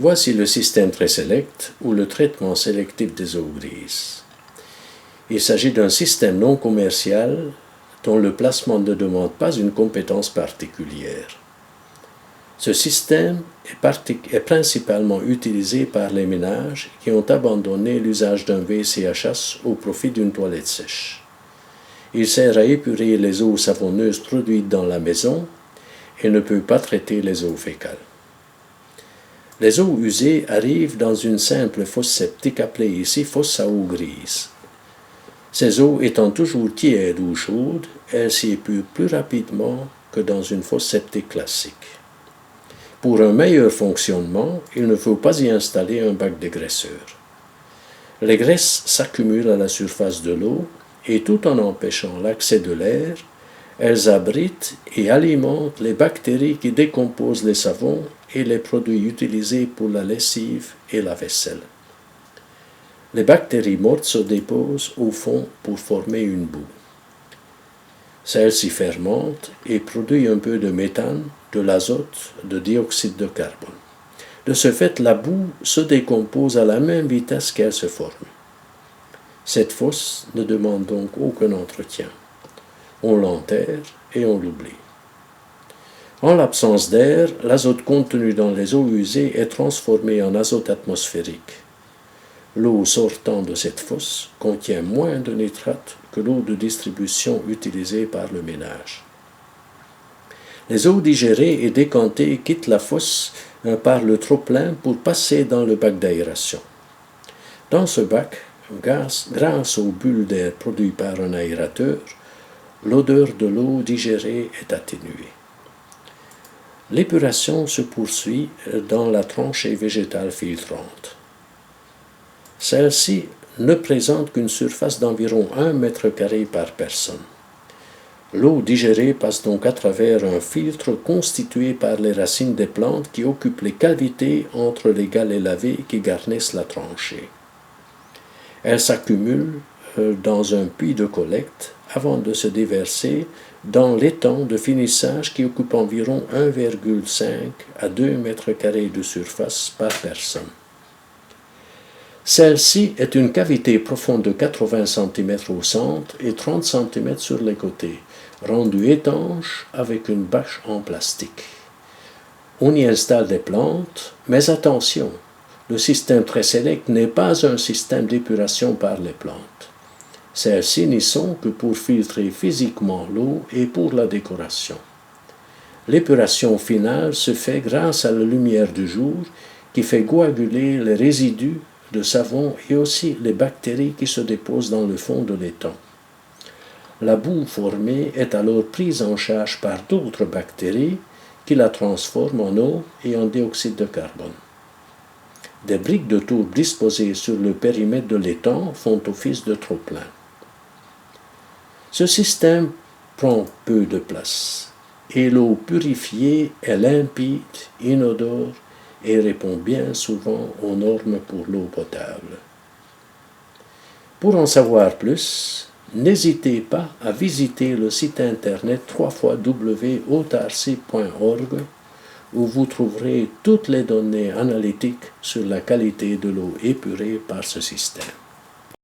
Voici le système TreSelect ou le traitement sélectif des eaux grises. Il s'agit d'un système non commercial dont le placement ne demande pas une compétence particulière. Ce système est principalement utilisé par les ménages qui ont abandonné l'usage d'un WC à chasse au profit d'une toilette sèche. Il sert à épurer les eaux savonneuses produites dans la maison et ne peut pas traiter les eaux fécales. Les eaux usées arrivent dans une simple fosse septique appelée ici fosse à eau grise. Ces eaux étant toujours tièdes ou chaudes, elles s'y épurent plus rapidement que dans une fosse septique classique. Pour un meilleur fonctionnement, il ne faut pas y installer un bac dégraisseur. Les graisses s'accumulent à la surface de l'eau et tout en empêchant l'accès de l'air, elles abritent et alimentent les bactéries qui décomposent les savons et les produits utilisés pour la lessive et la vaisselle. Les bactéries mortes se déposent au fond pour former une boue. Celle-ci fermente et produit un peu de méthane, de l'azote, de dioxyde de carbone. De ce fait, la boue se décompose à la même vitesse qu'elle se forme. Cette fosse ne demande donc aucun entretien. On l'enterre et on l'oublie. En l'absence d'air, l'azote contenu dans les eaux usées est transformé en azote atmosphérique. L'eau sortant de cette fosse contient moins de nitrate que l'eau de distribution utilisée par le ménage. Les eaux digérées et décantées quittent la fosse par le trop-plein pour passer dans le bac d'aération. Dans ce bac, grâce aux bulles d'air produites par un aérateur, l'odeur de l'eau digérée est atténuée. L'épuration se poursuit dans la tranchée végétale filtrante. Celle-ci ne présente qu'une surface d'environ 1 mètre carré par personne. L'eau digérée passe donc à travers un filtre constitué par les racines des plantes qui occupent les cavités entre les galets lavés qui garnissent la tranchée. Elle s'accumule dans un puits de collecte avant de se déverser dans l'étang de finissage qui occupe environ 1,5 à 2 mètres carrés de surface par personne. Celle-ci est une cavité profonde de 80 cm au centre et 30 cm sur les côtés, rendue étanche avec une bâche en plastique. On y installe des plantes, mais attention, le système TreSelect n'est pas un système d'épuration par les plantes. Celles-ci n'y sont que pour filtrer physiquement l'eau et pour la décoration. L'épuration finale se fait grâce à la lumière du jour qui fait coaguler les résidus de savon et aussi les bactéries qui se déposent dans le fond de l'étang. La boue formée est alors prise en charge par d'autres bactéries qui la transforment en eau et en dioxyde de carbone. Des briques de tourbe disposées sur le périmètre de l'étang font office de trop-plein. Ce système prend peu de place et l'eau purifiée est limpide, inodore et répond bien souvent aux normes pour l'eau potable. Pour en savoir plus, n'hésitez pas à visiter le site internet www.autarcie.org où vous trouverez toutes les données analytiques sur la qualité de l'eau épurée par ce système.